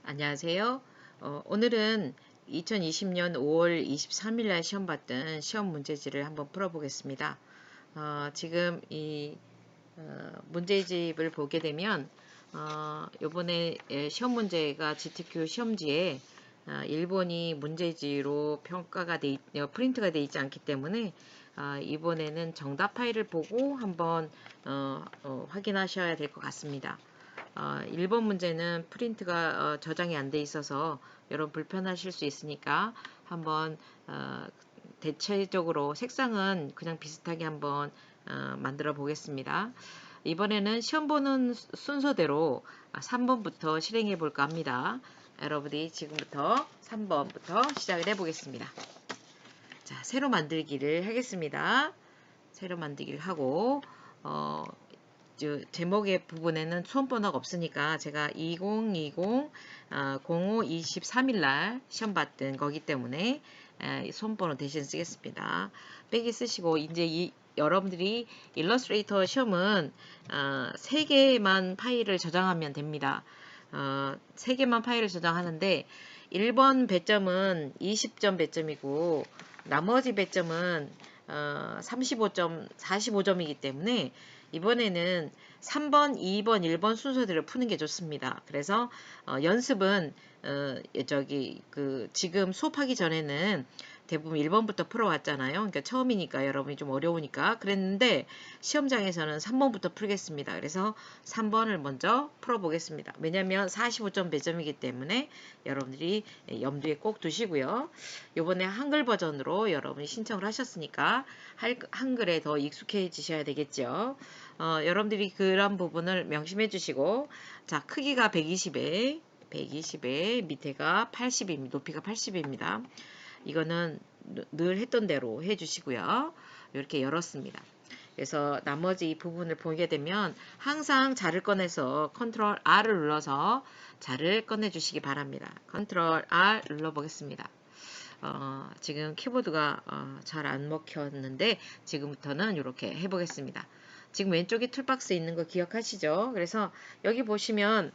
안녕하세요. 오늘은 2020년 5월 23일 날 시험 봤던 시험 문제지를 한번 풀어보겠습니다. 지금 이 문제집을 보게 되면 요번에 시험 문제가 GTQ 시험지에 일본이 문제지로 프린트가 돼 있지 않기 때문에 이번에는 정답 파일을 보고 한번 확인하셔야 될 것 같습니다. 1번 문제는 프린트가 저장이 안 돼 있어서 여러분 불편하실 수 있으니까 한번 대체적으로 색상은 그냥 비슷하게 한번 만들어 보겠습니다. 이번에는 시험 보는 순서대로 3번부터 실행해 볼까 합니다. 여러분이 지금부터 3번부터 시작을 해 보겠습니다. 자, 새로 만들기를 하겠습니다. 새로 만들기를 하고 제목의 부분에는 수험번호가 없으니까 제가 2020 05 23일 날 시험 봤던 거기 때문에 수험번호 대신 쓰겠습니다. 빼기 쓰시고 이제 여러분들이 일러스트레이터 시험은 3개만 파일을 저장하면 됩니다. 3개만 파일을 저장하는데 1번 배점은 20점 배점이고 나머지 배점은 35점, 45점이기 때문에 이번에는 3번, 2번, 1번 순서대로 푸는 게 좋습니다. 그래서 연습은 지금 수업하기 전에는 대부분 1번부터 풀어왔잖아요. 그러니까 처음이니까 여러분이 좀 어려우니까 그랬는데 시험장에서는 3번부터 풀겠습니다. 그래서 3번을 먼저 풀어보겠습니다. 왜냐하면 45점 배점이기 때문에 여러분들이 염두에 꼭 두시고요. 이번에 한글 버전으로 여러분이 신청을 하셨으니까 한글에 더 익숙해지셔야 되겠죠. 여러분들이 그런 부분을 명심해 주시고 자, 크기가 120에 밑에가 80입니다. 높이가 80입니다. 이거는 늘 했던 대로 해주시고요. 이렇게 열었습니다. 그래서 나머지 이 부분을 보게 되면 항상 자를 꺼내서 컨트롤 R을 눌러서 자를 꺼내 주시기 바랍니다. 컨트롤 R 눌러 보겠습니다. 지금 키보드가 잘 안 먹혔는데 지금부터는 이렇게 해보겠습니다. 지금 왼쪽에 툴박스 있는 거 기억하시죠? 그래서 여기 보시면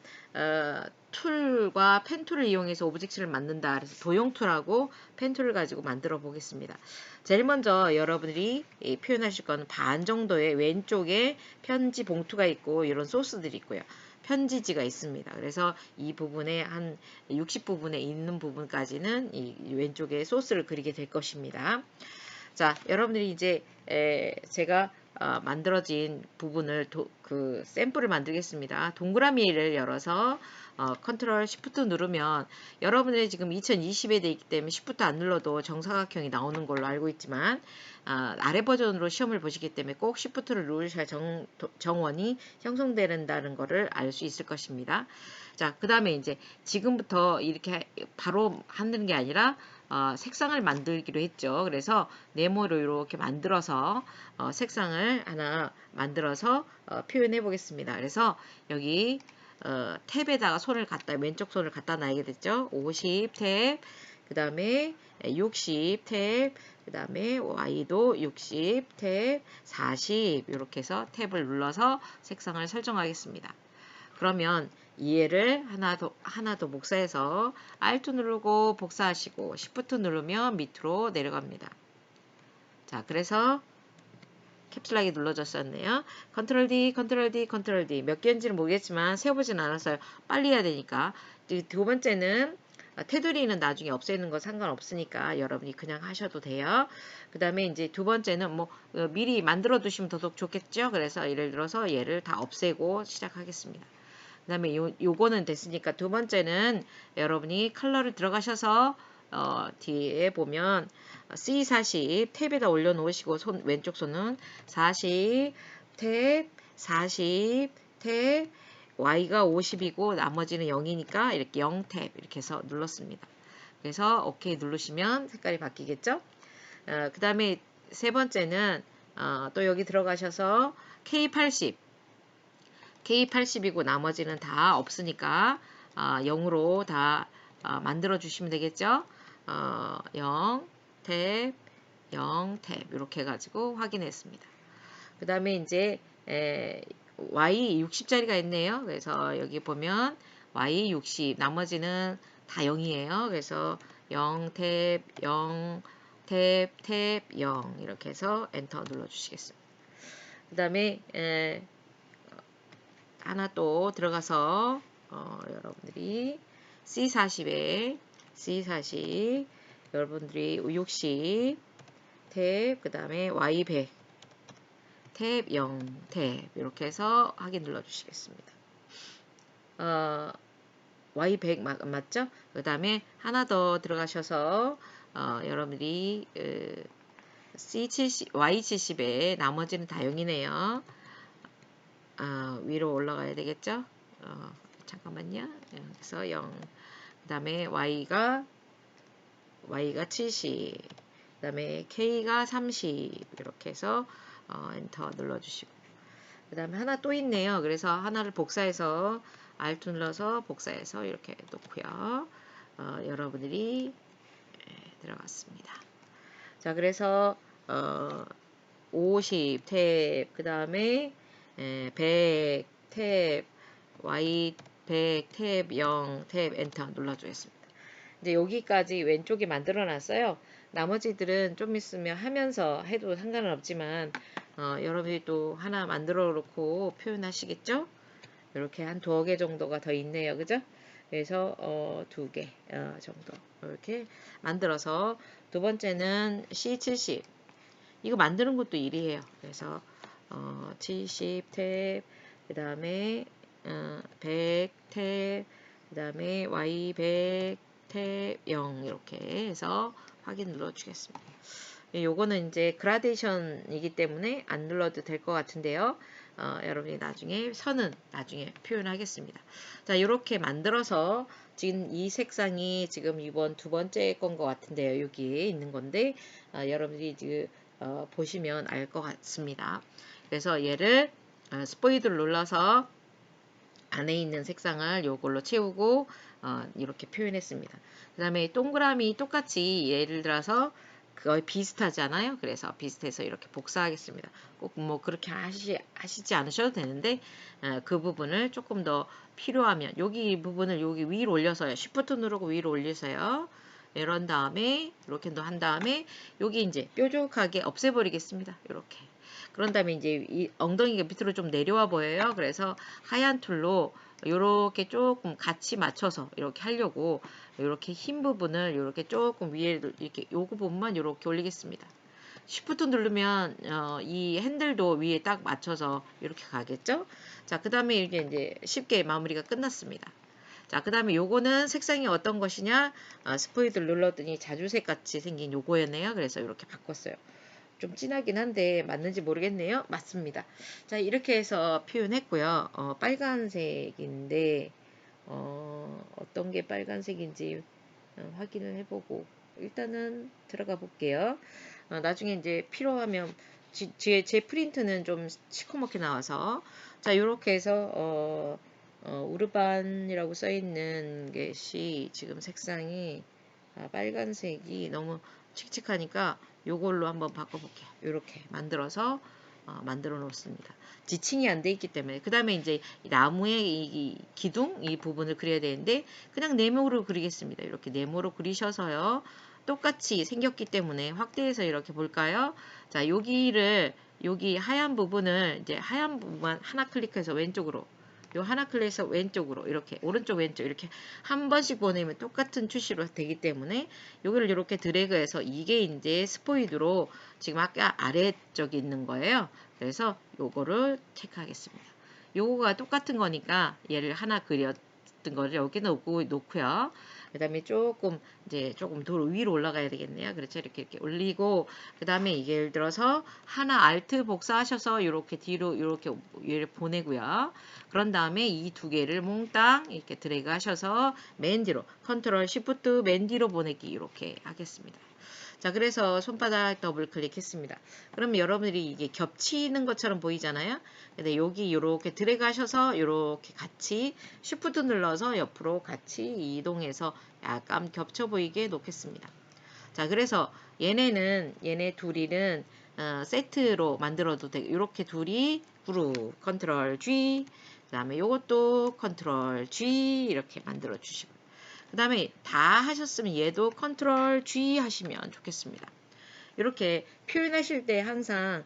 툴과 펜툴을 이용해서 오브젝트를 만든다. 그래서 도형툴하고 펜툴을 가지고 만들어 보겠습니다. 제일 먼저 여러분들이 표현하실 거는 반 정도의 왼쪽에 편지 봉투가 있고 이런 소스들이 있고요. 편지지가 있습니다. 그래서 이 부분에 한 60부분에 있는 부분까지는 이 왼쪽에 소스를 그리게 될 것입니다. 자, 여러분들이 이제 제가 만들어진 부분을 샘플을 만들겠습니다. 동그라미를 열어서 컨트롤 시프트 누르면 여러분들이 지금 2020에 돼 있기 때문에 시프트 안 눌러도 정사각형이 나오는 걸로 알고 있지만 아래 버전으로 시험을 보시기 때문에 꼭 시프트를 누르셔야 정원이 형성된다는 것을 알 수 있을 것입니다. 자, 그 다음에 이제 지금부터 이렇게 바로 하는 게 아니라 색상을 만들기로 했죠. 그래서 네모로 이렇게 만들어서 색상을 하나 만들어서 표현해 보겠습니다. 그래서 여기 탭에다가 왼쪽 손을 갖다 놔야 됐죠. 50 탭, 그 다음에 60 탭, 그 다음에 Y도 60 탭, 40 이렇게 해서 탭을 눌러서 색상을 설정하겠습니다. 그러면 얘를 하나 더 복사해서 Alt 누르고 복사하시고 Shift 누르면 밑으로 내려갑니다. 자, 그래서 캡슐락이 눌러졌었네요. 컨트롤 D, 컨트롤 D, 컨트롤 D. 몇 개인지는 모르겠지만 세어보진 않았어요. 빨리 해야 되니까. 두 번째는 테두리는 나중에 없애는 거 상관없으니까 여러분이 그냥 하셔도 돼요. 그 다음에 이제 두 번째는 뭐 미리 만들어 두시면 더더욱 좋겠죠. 그래서 예를 들어서 얘를 다 없애고 시작하겠습니다. 그 다음에 요거는 됐으니까 두 번째는 여러분이 컬러를 들어가셔서 뒤에 보면 C40 탭에다 올려놓으시고 왼쪽 손은 40 탭 40 탭 Y가 50이고 나머지는 0이니까 이렇게 0탭 이렇게 해서 눌렀습니다. 그래서 OK 누르시면 색깔이 바뀌겠죠? 그 다음에 세 번째는 또 여기 들어가셔서 K80이고 나머지는 다 없으니까 0으로 다 만들어 주시면 되겠죠. 0 탭 0 탭 이렇게 해가지고 확인했습니다. 그 다음에 이제 Y 60짜리가 있네요. 그래서 여기 보면 Y 60, 나머지는 다 0이에요. 그래서 0, 탭, 0, 탭, 탭, 0 이렇게 해서 엔터 눌러주시겠습니다. 그 다음에 하나 또 들어가서 여러분들이 C40에 C40 여러분들이 60 탭 그 다음에 Y100 탭 0 탭 이렇게 해서 확인 눌러주시겠습니다. Y100 맞죠? 그 다음에 하나 더 들어가셔서 여러분들이 C70, Y70에 나머지는 다 0이네요. 위로 올라가야 되겠죠? 잠깐만요. 그래서 0. 그 다음에 Y가 70. 그 다음에 K가 30. 이렇게 해서 엔터 눌러주시고. 그 다음에 하나 또 있네요. 그래서 하나를 복사해서 Alt 눌러서 복사해서 이렇게 놓고요. 여러분들이 들어갔습니다. 자, 그래서 50 탭, 그 다음에 100 탭, Y 100 탭, 0 탭, 엔터 눌러주겠습니다. 이제 여기까지 왼쪽에 만들어 놨어요. 나머지들은 좀 있으면 하면서 해도 상관은 없지만 여러분이 또 하나 만들어 놓고 표현하시겠죠? 이렇게 한 2개 정도가 더 있네요. 그죠? 그래서 2개 정도 이렇게 만들어서 두 번째는 C70 이거 만드는 것도 일이에요. 그래서 70 탭, 그 다음에 100 탭, 그 다음에 Y100 탭 0 이렇게 해서 확인 눌러주겠습니다. 요거는 이제 그라데이션이기 때문에 안 눌러도 될 것 같은데요. 여러분이 나중에 선은 나중에 표현하겠습니다. 자, 이렇게 만들어서 지금 이 색상이 지금 이번 두 번째 건 것 같은데요. 여기에 있는 건데 여러분들이 지금 보시면 알 것 같습니다. 그래서 얘를 스포이드를 눌러서 안에 있는 색상을 요걸로 채우고 이렇게 표현했습니다. 그 다음에 동그라미 똑같이 예를 들어서 거의 비슷하잖아요. 그래서 비슷해서 이렇게 복사하겠습니다. 꼭 뭐 그렇게 하시지 않으셔도 되는데 그 부분을 조금 더 필요하면 여기 부분을 여기 위로 올려서요. Shift 누르고 위로 올리세요. 이런 다음에 이렇게 한 다음에 여기 이제 뾰족하게 없애버리겠습니다. 이렇게. 그런 다음에 이제 이 엉덩이가 밑으로 좀 내려와 보여요. 그래서 하얀 툴로 이렇게 조금 같이 맞춰서 이렇게 하려고 이렇게 흰 부분을 이렇게 조금 위에 이렇게 요거 부분만 이렇게 올리겠습니다. Shift 누르면 이 핸들도 위에 딱 맞춰서 이렇게 가겠죠? 자, 그 다음에 이제 쉽게 마무리가 끝났습니다. 자, 그 다음에 요거는 색상이 어떤 것이냐? 스포이드를 눌렀더니 자주색 같이 생긴 요거였네요. 그래서 이렇게 바꿨어요. 좀 진하긴 한데 맞는지 모르겠네요. 맞습니다. 자, 이렇게 해서 표현했고요. 빨간색인데 어떤 게 빨간색인지 확인을 해보고 일단은 들어가 볼게요. 나중에 이제 필요하면 제 프린트는 좀 시커멓게 나와서 자, 이렇게 해서 우르반이라고 써있는 것이 지금 색상이 빨간색이 너무 칙칙하니까 요걸로 한번 바꿔볼게요. 이렇게 만들어서 만들어 놓습니다. 지칭이 안 돼 있기 때문에 그 다음에 이제 나무의 이 기둥 이 부분을 그려야 되는데 그냥 네모로 그리겠습니다. 이렇게 네모로 그리셔서요. 똑같이 생겼기 때문에 확대해서 이렇게 볼까요? 자, 여기 하얀 부분을 이제 하얀 부분만 하나 클릭해서 왼쪽으로 요 하나 클릭해서 왼쪽으로 이렇게 오른쪽 왼쪽 이렇게 한 번씩 보내면 똑같은 출시로 되기 때문에 여기를 이렇게 드래그해서 이게 이제 스포이드로 지금 아까 아래쪽에 있는 거예요. 그래서 요거를 체크하겠습니다. 요거가 똑같은 거니까 얘를 하나 그렸던 거를 여기 놓고요. 그 다음에 조금 위로 올라가야 되겠네요. 그렇죠. 이렇게 올리고 그 다음에 이게 예를 들어서 하나 Alt 복사하셔서 이렇게 뒤로 이렇게 얘를 보내고요. 그런 다음에 이 두 개를 몽땅 이렇게 드래그 하셔서 맨 뒤로 컨트롤 시프트 맨 뒤로 보내기 이렇게 하겠습니다. 자, 그래서 손바닥 더블 클릭했습니다. 그럼 여러분들이 이게 겹치는 것처럼 보이잖아요. 근데 여기 이렇게 드래그 하셔서 이렇게 같이 쉬프트 눌러서 옆으로 같이 이동해서 약간 겹쳐 보이게 놓겠습니다. 자, 그래서 얘네 둘이는 세트로 만들어도 되고 이렇게 둘이 그룹 컨트롤 G 다음에 요것도 컨트롤 G 이렇게 만들어 주시고, 그 다음에 다 하셨으면 얘도 컨트롤 G 하시면 좋겠습니다. 이렇게 표현하실 때 항상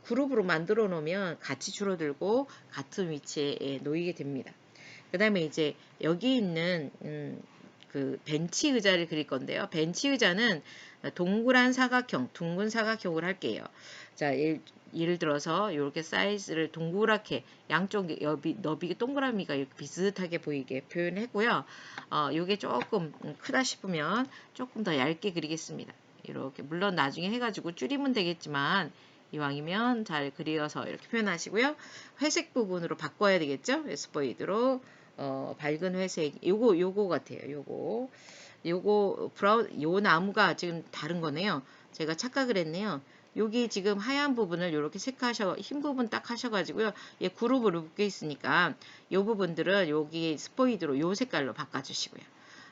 그룹으로 만들어 놓으면 같이 줄어들고 같은 위치에 놓이게 됩니다. 그 다음에 이제 여기 있는 그 벤치 의자를 그릴 건데요. 벤치 의자는 동그란 사각형, 둥근 사각형을 할게요. 자, 예를 들어서 이렇게 사이즈를 동그랗게 양쪽 너비 동그라미가 이렇게 비슷하게 보이게 표현했고요. 요게 조금 크다 싶으면 조금 더 얇게 그리겠습니다. 이렇게 물론 나중에 해가지고 줄이면 되겠지만 이왕이면 잘 그려서 이렇게 표현하시고요. 회색 부분으로 바꿔야 되겠죠? 스포이드로 밝은 회색 요거 같아요. 요거 브라운 요 나무가 지금 다른 거네요. 제가 착각을 했네요. 여기 지금 하얀 부분을 이렇게 흰 부분 딱 하셔가지고요. 얘 그룹으로 묶여 있으니까 요 부분들은 여기 스포이드로 요 색깔로 바꿔주시고요.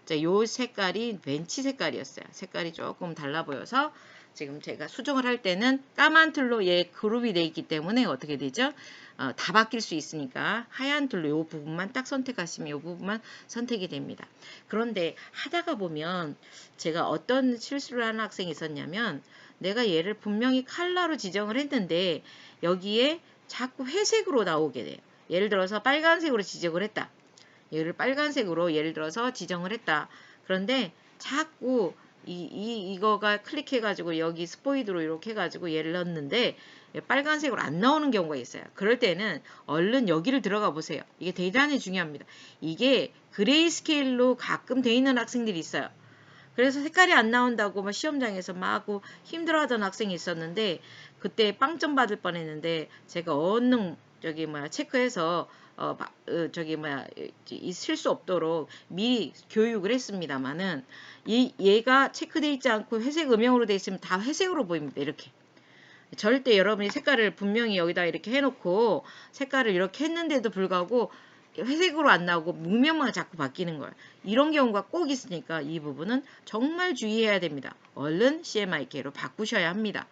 자, 요 색깔이 벤치 색깔이었어요. 색깔이 조금 달라 보여서 지금 제가 수정을 할 때는 까만 틀로 얘 그룹이 돼 있기 때문에 어떻게 되죠? 다 바뀔 수 있으니까 하얀 틀로 요 부분만 딱 선택하시면 요 부분만 선택이 됩니다. 그런데 하다가 보면 제가 어떤 실수를 하는 학생이 있었냐면 내가 얘를 분명히 컬러로 지정을 했는데 여기에 자꾸 회색으로 나오게 돼요. 예를 들어서 빨간색으로 지정을 했다. 얘를 빨간색으로 예를 들어서 지정을 했다. 그런데 자꾸 이거가 클릭해가지고 여기 스포이드로 이렇게 해가지고 얘를 넣었는데 빨간색으로 안 나오는 경우가 있어요. 그럴 때는 얼른 여기를 들어가 보세요. 이게 대단히 중요합니다. 이게 그레이스케일로 가끔 돼 있는 학생들이 있어요. 그래서 색깔이 안 나온다고 막 시험장에서 막 힘들어하던 학생이 있었는데 그때 빵점 받을 뻔했는데 제가 얼른 체크해서 있을 수 없도록 미리 교육을 했습니다만은 얘가 체크되어 있지 않고 회색 음영으로 되어 있으면 다 회색으로 보입니다. 이렇게. 절대 여러분이 색깔을 분명히 여기다 이렇게 해놓고 색깔을 이렇게 했는데도 불구하고 회색으로 안 나오고 무명만 자꾸 바뀌는 거예요. 이런 경우가 꼭 있으니까 이 부분은 정말 주의해야 됩니다. 얼른 CMYK로 바꾸셔야 합니다.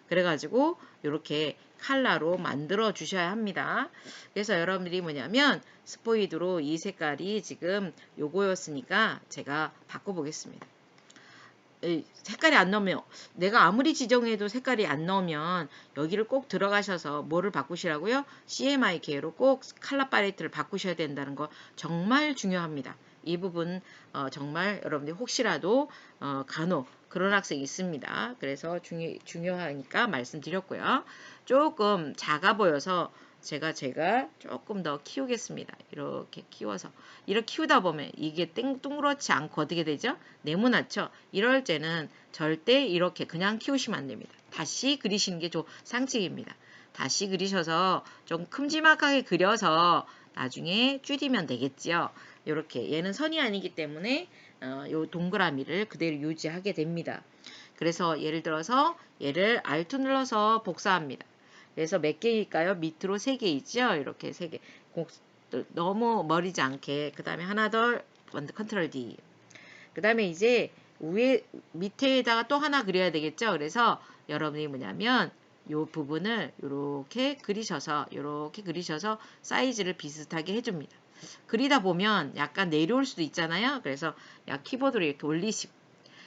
그래가지고 이렇게 컬러로 만들어 주셔야 합니다. 그래서 여러분들이 뭐냐면 스포이드로 이 색깔이 지금 요거였으니까 제가 바꿔보겠습니다. 색깔이 안 나오면 내가 아무리 지정해도 색깔이 안 나오면 여기를 꼭 들어가셔서 뭐를 바꾸시라고요? CMYK로 꼭 컬러 팔레트를 바꾸셔야 된다는 거 정말 중요합니다. 이 부분 정말 여러분들이 혹시라도 간혹 그런 학생이 있습니다. 그래서 중요하니까 말씀드렸고요. 조금 작아 보여서 제가 조금 더 키우겠습니다. 이렇게 키워서 이렇게 키우다 보면 이게 둥그렇지 않고 어떻게 되죠? 네모나죠? 이럴 때는 절대 이렇게 그냥 키우시면 안 됩니다. 다시 그리시는 게 상책입니다. 다시 그리셔서 좀 큼지막하게 그려서 나중에 줄이면 되겠지요. 이렇게 얘는 선이 아니기 때문에 요 동그라미를 그대로 유지하게 됩니다. 그래서 예를 들어서 얘를 Alt 눌러서 복사합니다. 그래서 몇 개일까요? 밑으로 3개 있죠? 이렇게 3개. 너무 머리지 않게. 그 다음에 하나 더 컨트롤 D. 그 다음에 이제 밑에다가 또 하나 그려야 되겠죠? 그래서 여러분이 뭐냐면 요 부분을 이렇게 그리셔서 사이즈를 비슷하게 해줍니다. 그리다 보면 약간 내려올 수도 있잖아요. 그래서 키보드로 이렇게 올리시고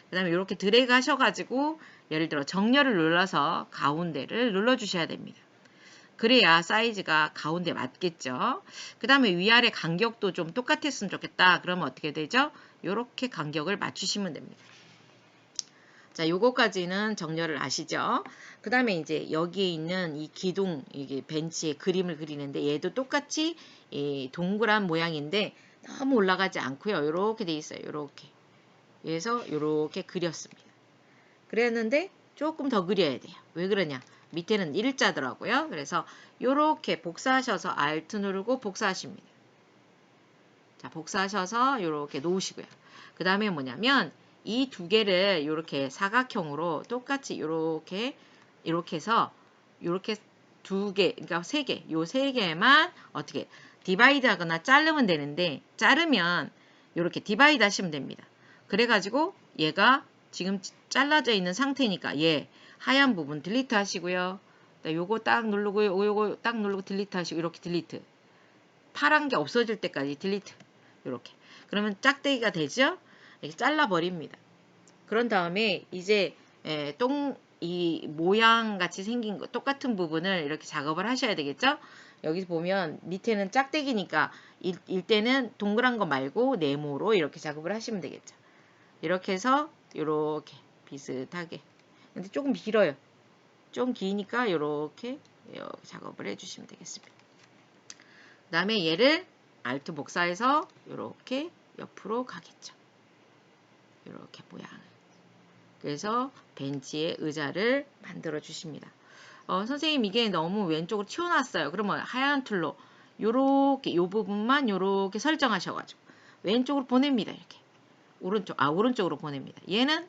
그 다음에 이렇게 드래그 하셔가지고 예를 들어 정렬을 눌러서 가운데를 눌러주셔야 됩니다. 그래야 사이즈가 가운데 맞겠죠. 그 다음에 위아래 간격도 좀 똑같았으면 좋겠다. 그러면 어떻게 되죠? 이렇게 간격을 맞추시면 됩니다. 자, 요거까지는 정렬을 아시죠? 그 다음에 이제 여기에 있는 이 기둥, 이게 벤치에 그림을 그리는데 얘도 똑같이 이 동그란 모양인데 너무 올라가지 않고요. 이렇게 돼 있어요. 이렇게. 그래서 이렇게 그렸습니다. 그랬는데 조금 더 그려야 돼요. 왜 그러냐? 밑에는 일자더라고요. 그래서 이렇게 복사하셔서 Alt 누르고 복사하십니다. 자, 복사하셔서 이렇게 놓으시고요. 그 다음에 뭐냐면 이 두 개를 이렇게 사각형으로 똑같이 이렇게 해서 이렇게 두 개, 그러니까 세 개, 요 세 개만 어떻게 디바이드 하거나 자르면 되는데 자르면 이렇게 디바이드 하시면 됩니다. 그래가지고 얘가 지금 잘라져 있는 상태니까 얘 하얀 부분 딜리트 하시고요. 요거 딱 누르고 요거 딱 누르고 딜리트 하시고 이렇게 딜리트. 파란 게 없어질 때까지 딜리트. 이렇게. 그러면 짝대기가 되죠? 이렇게 잘라버립니다. 그런 다음에 이제 이 모양 같이 생긴 거 똑같은 부분을 이렇게 작업을 하셔야 되겠죠? 여기 보면 밑에는 짝대기니까 일때는 동그란 거 말고 네모로 이렇게 작업을 하시면 되겠죠. 이렇게 해서 이렇게 비슷하게. 근데 조금 길어요. 좀 기니까 이렇게 작업을 해주시면 되겠습니다. 그 다음에 얘를 Alt 복사해서 이렇게 옆으로 가겠죠. 이렇게 모양을. 그래서 벤치의 의자를 만들어 주십니다. 선생님 이게 너무 왼쪽으로 튀어나왔어요. 그러면 하얀 툴로 요렇게 요 부분만 요렇게 설정하셔가지고 왼쪽으로 보냅니다. 이렇게 오른쪽으로 보냅니다. 얘는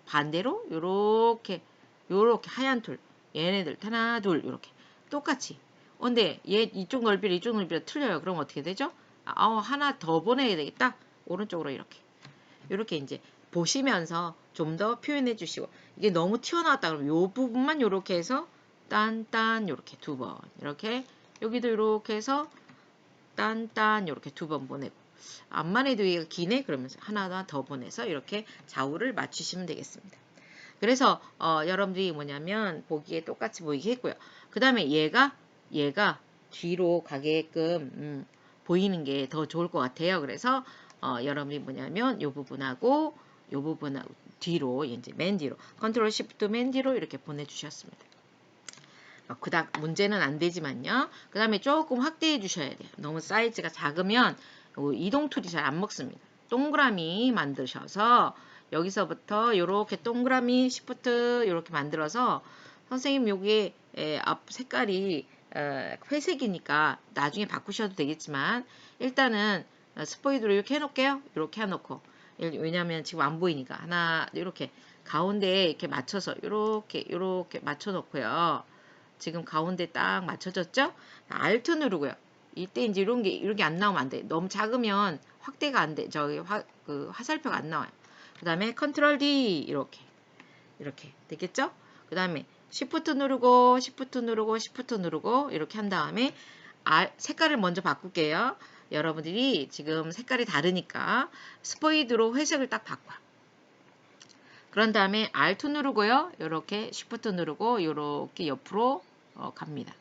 반대로 요렇게 하얀 툴 얘네들 하나 둘 요렇게 똑같이. 근데 얘 이쪽 넓이랑 틀려요. 그럼 어떻게 되죠? 하나 더 보내야 되겠다. 오른쪽으로 이렇게 이제 보시면서 좀 더 표현해 주시고, 이게 너무 튀어나왔다 그러면 요 부분만 요렇게 해서 딴딴 요렇게 2번, 이렇게 여기도 요렇게 해서 딴딴 요렇게 2번 보내고, 앞만 해도 얘가 기네 그러면서 하나 더 보내서 이렇게 좌우를 맞추시면 되겠습니다. 그래서 여러분들이 뭐냐면 보기에 똑같이 보이게 했고요. 그 다음에 얘가 뒤로 가게끔 보이는 게 더 좋을 것 같아요. 그래서 여러분이 뭐냐면 요 부분하고 뒤로 이제 맨 뒤로 컨트롤 시프트 맨 뒤로 이렇게 보내주셨습니다. 그닥 문제는 안 되지만요. 그 다음에 조금 확대해 주셔야 돼요. 너무 사이즈가 작으면 이동 툴이 잘 안 먹습니다. 동그라미 만드셔서 여기서부터 이렇게 동그라미 시프트 이렇게 만들어서 선생님 여기 앞 색깔이 회색이니까 나중에 바꾸셔도 되겠지만 일단은 스포이드로 이렇게 해놓을게요. 이렇게 해놓고 왜냐하면 지금 안 보이니까 하나 이렇게 가운데에 이렇게 맞춰서 이렇게 맞춰 놓고요. 지금 가운데 딱 맞춰졌죠? Alt 누르고요. 이때 이제 이런 게 안 나오면 안 돼. 너무 작으면 확대가 안 돼. 저기 화살표가 안 나와요. 그 다음에 컨트롤 D 이렇게 되겠죠? 그 다음에 Shift 누르고 이렇게 한 다음에 색깔을 먼저 바꿀게요. 여러분들이 지금 색깔이 다르니까 스포이드로 회색을 딱 바꿔요. 그런 다음에 Alt 누르고요. 이렇게 Shift 누르고 이렇게 옆으로 갑니다.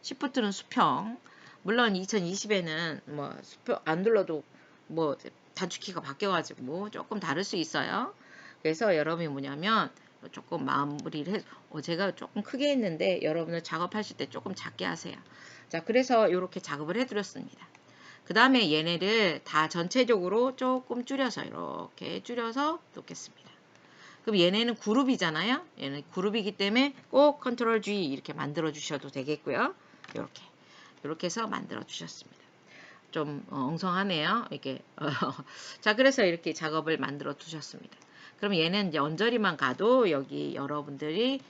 Shift는 수평. 물론 2020에는 뭐 수평 안 눌러도 뭐 단축키가 바뀌어가지고 조금 다를 수 있어요. 그래서 여러분이 뭐냐면 조금 마무리를 해서 제가 조금 크게 했는데 여러분은 작업하실 때 조금 작게 하세요. 자, 그래서 이렇게 작업을 해드렸습니다. 그 다음에 얘네를 다 전체적으로 조금 줄여서 이렇게 줄여서 놓겠습니다. 그럼 얘네는 그룹이잖아요. 얘는 그룹이기 때문에 꼭 컨트롤 G 이렇게 만들어 주셔도 되겠고요. 이렇게 해서 만들어 주셨습니다. 좀 엉성하네요. 이게 자, 그래서 이렇게 작업을 만들어 두셨습니다. 그럼 얘는 이제 언저리만 가도 여기 여러분들이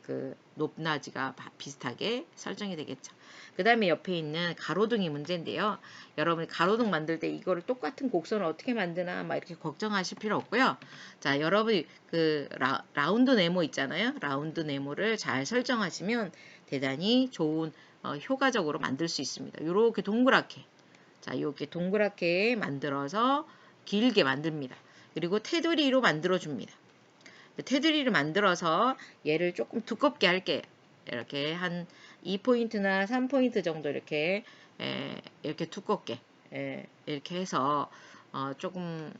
그 높낮이가 비슷하게 설정이 되겠죠. 그 다음에 옆에 있는 가로등이 문제인데요. 여러분이 가로등 만들 때 이거를 똑같은 곡선을 어떻게 만드나 막 이렇게 걱정하실 필요 없고요. 자, 여러분이 그 라운드 네모 있잖아요. 라운드 네모를 잘 설정하시면 대단히 좋은 효과적으로 만들 수 있습니다. 이렇게 동그랗게. 자, 이렇게 동그랗게 만들어서 길게 만듭니다. 그리고 테두리로 만들어줍니다. 테두리를 만들어서 얘를 조금 두껍게 할게요. 이렇게 한 2포인트나 3포인트 정도 이렇게 두껍게 이렇게 해서 조금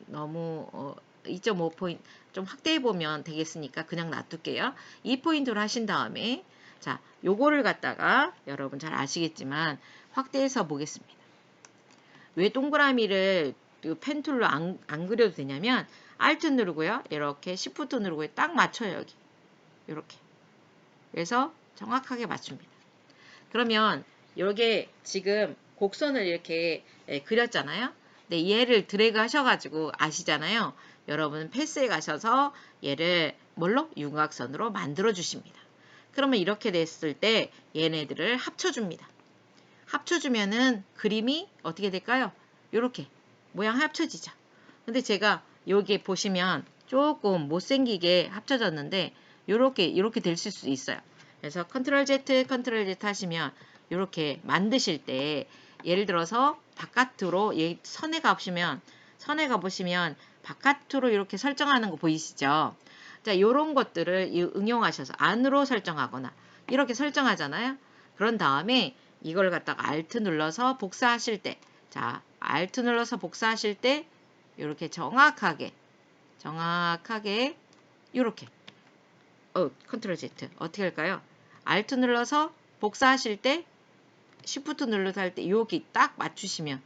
너무 2.5포인트 좀 확대해 보면 되겠으니까 그냥 놔둘게요. 2포인트로 하신 다음에 자, 요거를 갖다가 여러분 잘 아시겠지만 확대해서 보겠습니다. 왜 동그라미를 펜 툴로 안 그려도 되냐면 Alt 누르고요. 이렇게 Shift 누르고 딱 맞춰요. 여기. 이렇게. 그래서 정확하게 맞춥니다. 그러면 여기에 지금 곡선을 이렇게 그렸잖아요. 근데 얘를 드래그 하셔가지고 아시잖아요. 여러분 패스에 가셔서 얘를 뭘로? 윤곽선으로 만들어 주십니다. 그러면 이렇게 됐을 때 얘네들을 합쳐줍니다. 합쳐주면은 그림이 어떻게 될까요? 이렇게 모양 합쳐지죠. 근데 제가 여기 보시면 조금 못생기게 합쳐졌는데 이렇게 될 수 있어요. 그래서 컨트롤 Z 하시면 이렇게 만드실 때 예를 들어서 바깥으로 선에 가보시면 바깥으로 이렇게 설정하는 거 보이시죠? 자, 요런 것들을 응용하셔서 안으로 설정하거나 이렇게 설정하잖아요. 그런 다음에 이걸 갖다가 Alt 눌러서 복사하실 때, 자, Alt 눌러서 복사하실 때 이렇게 정확하게 이렇게 컨트롤 Z 어떻게 할까요? Alt 눌러서 복사하실 때 Shift 눌러서 할 때 여기 딱 맞추시면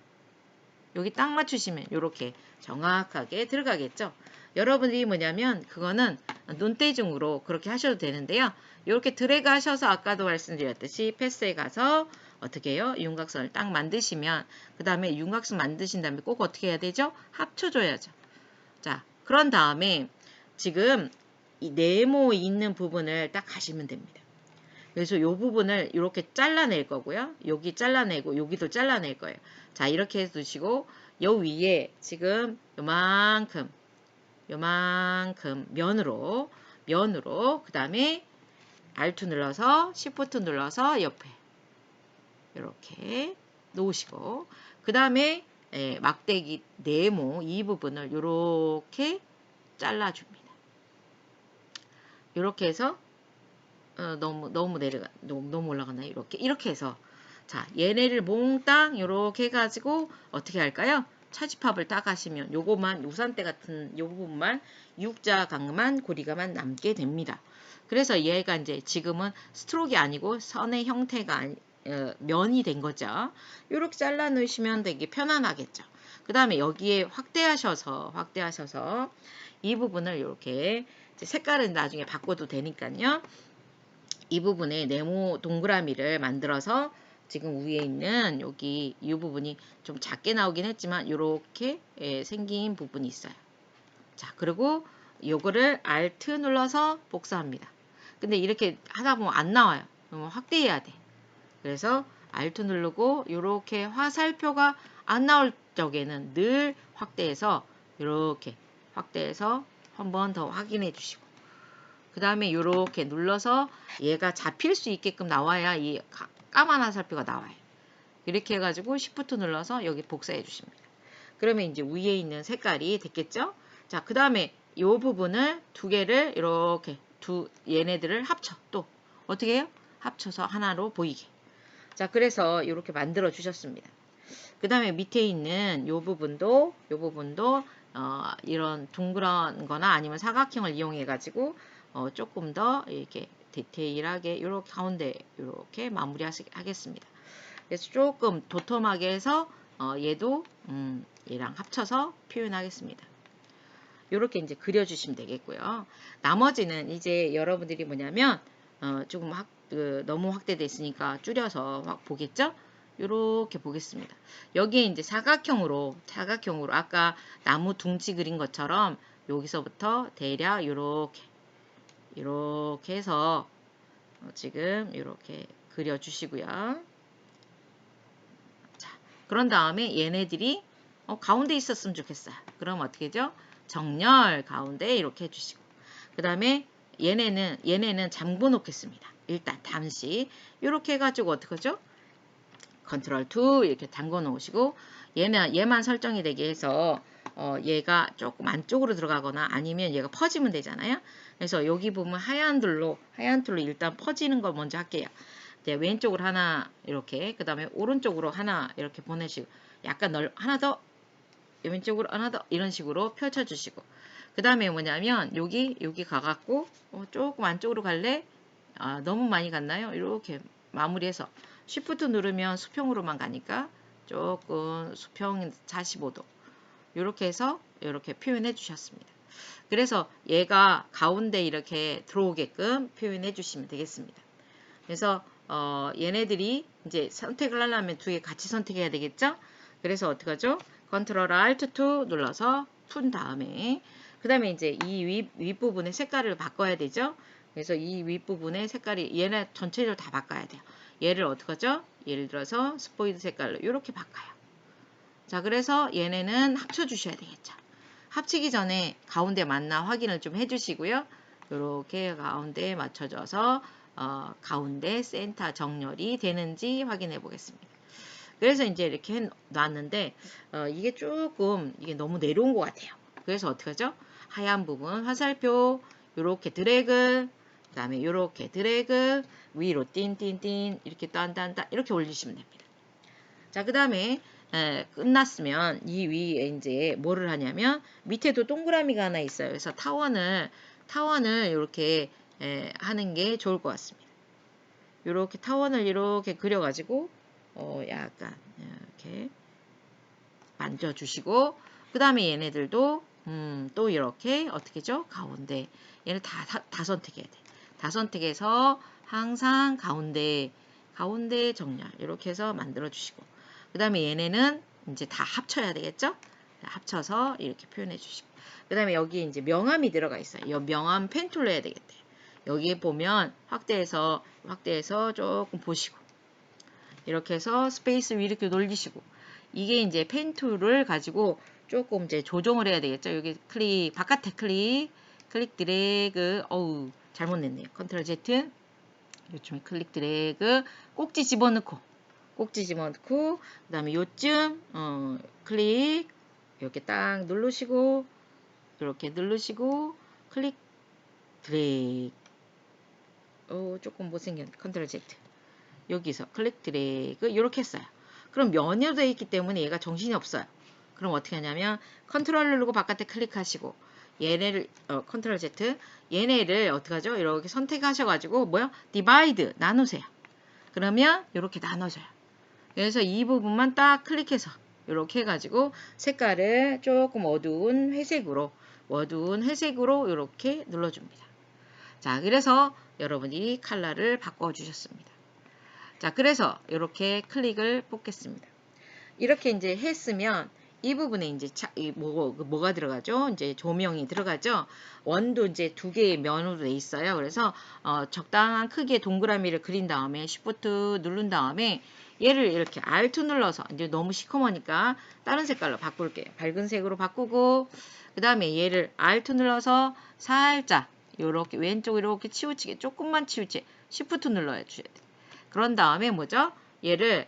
이렇게 정확하게 들어가겠죠. 여러분들이 뭐냐면 그거는 눈대중으로 그렇게 하셔도 되는데요. 이렇게 드래그 하셔서 아까도 말씀드렸듯이 패스에 가서 어떻게 해요? 윤곽선을 딱 만드시면 그 다음에 윤곽선 만드신 다음에 꼭 어떻게 해야 되죠? 합쳐줘야죠. 자, 그런 다음에 지금 이 네모 있는 부분을 딱 가시면 됩니다. 그래서 이 부분을 이렇게 잘라낼 거고요. 여기 잘라내고 여기도 잘라낼 거예요. 자, 이렇게 해서 두시고 요 위에 지금 요만큼 면으로 그 다음에 Alt 눌러서 Shift 눌러서 옆에 이렇게 놓으시고 그 다음에 막대기 네모 이 부분을 이렇게 잘라줍니다. 이렇게 해서 너무 올라가나요? 이렇게 해서 자, 얘네를 몽땅 이렇게 해가지고 어떻게 할까요? 차집합을 딱 하시면 요거만 우산대 같은 요 부분만 U자각만 고리가만 남게 됩니다. 그래서 얘가 이제 지금은 스트로크가 아니고 선의 형태가 면이 된 거죠. 이렇게 잘라 놓으시면 되게 편안하겠죠. 그 다음에 여기에 확대하셔서 이 부분을 이렇게 색깔은 나중에 바꿔도 되니까요. 이 부분에 네모 동그라미를 만들어서 지금 위에 있는 여기 이 부분이 좀 작게 나오긴 했지만 이렇게 생긴 부분이 있어요. 자, 그리고 요거를 Alt 눌러서 복사합니다. 근데 이렇게 하다 보면 안 나와요. 그러면 확대해야 돼. 그래서 Alt 누르고 이렇게 화살표가 안 나올 적에는 늘 확대해서 이렇게 확대해서 한 번 더 확인해 주시고 그 다음에 이렇게 눌러서 얘가 잡힐 수 있게끔 나와야 이 까만 화살표가 나와요. 이렇게 해가지고 Shift 눌러서 여기 복사해 주십니다. 그러면 이제 위에 있는 색깔이 됐겠죠? 자, 그 다음에 이 부분을 두 개를 이렇게 얘네들을 합쳐 또 어떻게 해요? 합쳐서 하나로 보이게. 자, 그래서 이렇게 만들어 주셨습니다. 그 다음에 밑에 있는 이 부분도 이런 둥그런 거나 아니면 사각형을 이용해 가지고 조금 더 이렇게 디테일하게 이렇게 가운데 이렇게 마무리 하겠습니다. 그래서 조금 도톰하게 해서 얘도 얘랑 합쳐서 표현하겠습니다. 이렇게 이제 그려주시면 되겠고요. 나머지는 이제 여러분들이 뭐냐면 조금 너무 확대돼 있으니까 줄여서 보겠죠? 이렇게 보겠습니다. 여기에 이제 사각형으로 아까 나무 둥지 그린 것처럼 여기서부터 대략 이렇게 해서 지금 이렇게 그려주시고요. 자, 그런 다음에 얘네들이 가운데 있었으면 좋겠어요. 그럼 어떻게 하죠? 정렬 가운데 이렇게 해주시고 그 다음에 얘네는 잠궈 놓겠습니다. 일단 잠시 이렇게 해가지고 어떻게 하죠? 컨트롤 2 이렇게 잠궈 놓으시고 얘만 설정이 되게 해서 얘가 조금 안쪽으로 들어가거나 아니면 얘가 퍼지면 되잖아요. 그래서 여기 보면 하얀 툴로 일단 퍼지는 걸 먼저 할게요. 왼쪽으로 하나 이렇게 그 다음에 오른쪽으로 하나 이렇게 보내시고 약간 하나 더 왼쪽으로 하나 더 이런 식으로 펼쳐주시고 그 다음에 뭐냐면 여기 가갖고 조금 안쪽으로 갈래? 너무 많이 갔나요? 이렇게 마무리해서 Shift 누르면 수평으로만 가니까 조금 수평 45도 이렇게 해서 이렇게 표현해 주셨습니다. 그래서 얘가 가운데 이렇게 들어오게끔 표현해 주시면 되겠습니다. 그래서 얘네들이 이제 선택을 하려면 두 개 같이 선택해야 되겠죠? 그래서 어떻게 하죠? 컨트롤 Alt 2 눌러서 푼 다음에 그 다음에 이제 이 윗부분의 색깔을 바꿔야 되죠? 그래서 이 윗부분의 색깔이 얘네 전체를 다 바꿔야 돼요. 얘를 어떻게 하죠? 예를 들어서 스포이드 색깔로 이렇게 바꿔요. 자, 그래서 얘네는 합쳐주셔야 되겠죠. 합치기 전에 가운데 맞나 확인을 좀 해주시고요. 이렇게 가운데에 맞춰져서 가운데 센터 정렬이 되는지 확인해 보겠습니다. 그래서 이제 이렇게 해 놨는데 이게 조금 이게 너무 내려온 것 같아요. 그래서 어떻게 하죠? 하얀 부분 화살표 요렇게 드래그, 그 다음에 요렇게 드래그, 위로 띵띵띵 이렇게 딴딴딴 이렇게 올리시면 됩니다. 자, 그 다음에 끝났으면 이 위에 이제 뭐를 하냐면 밑에도 동그라미가 하나 있어요. 그래서 타원을 이렇게 하는 게 좋을 것 같습니다. 이렇게 타원을 이렇게 그려가지고 약간 이렇게 만져주시고 그 다음에 얘네들도 또 이렇게 어떻게죠? 가운데 얘를 다 선택해야 돼. 다 선택해서 항상 가운데 정렬 이렇게 해서 만들어 주시고 그 다음에 얘네는 이제 다 합쳐야 되겠죠? 합쳐서 이렇게 표현해 주시고 그 다음에 여기 이제 명암이 들어가 있어요. 이 명암 펜툴로 해야 되겠대. 여기에 보면 확대해서 조금 보시고 이렇게 해서 스페이스 위 이렇게 돌리시고 이게 이제 펜툴을 가지고 조금 이제 조정을 해야 되겠죠. 여기 클릭 바깥에 클릭 드래그 잘못 냈네요. 컨트롤 Z 요즘에 클릭 드래그 꼭지 집어넣고 그 다음에 요쯤 클릭 이렇게 딱 누르시고 이렇게 누르시고 클릭 드래그 조금 못생겼네. 컨트롤 Z 여기서 클릭 드래그 이렇게 했어요. 그럼 면으로 되어 있기 때문에 얘가 정신이 없어요. 그럼 어떻게 하냐면 컨트롤 누르고 바깥에 클릭하시고 얘네를 컨트롤 Z 얘네를 어떻게 하죠? 이렇게 선택하셔가지고 뭐요? 디바이드 나누세요. 그러면 이렇게 나눠져요. 그래서 이 부분만 딱 클릭해서 이렇게 해가지고 색깔을 조금 어두운 회색으로 이렇게 눌러줍니다. 자, 그래서 여러분이 컬러를 바꿔주셨습니다. 자, 그래서 이렇게 클릭을 뽑겠습니다. 이렇게 이제 했으면 이 부분에 이제 뭐가 들어가죠? 이제 조명이 들어가죠. 원도 이제 두 개의 면으로 돼 있어요. 그래서 적당한 크기의 동그라미를 그린 다음에 Shift 누른 다음에 얘를 이렇게 Alt 눌러서 이제 너무 시커머니까 다른 색깔로 바꿀게요. 밝은 색으로 바꾸고 그 다음에 얘를 Alt 눌러서 살짝 이렇게 왼쪽으로 이렇게 치우치게 조금만 치우치게 Shift 눌러야 돼요. 그런 다음에 뭐죠? 얘를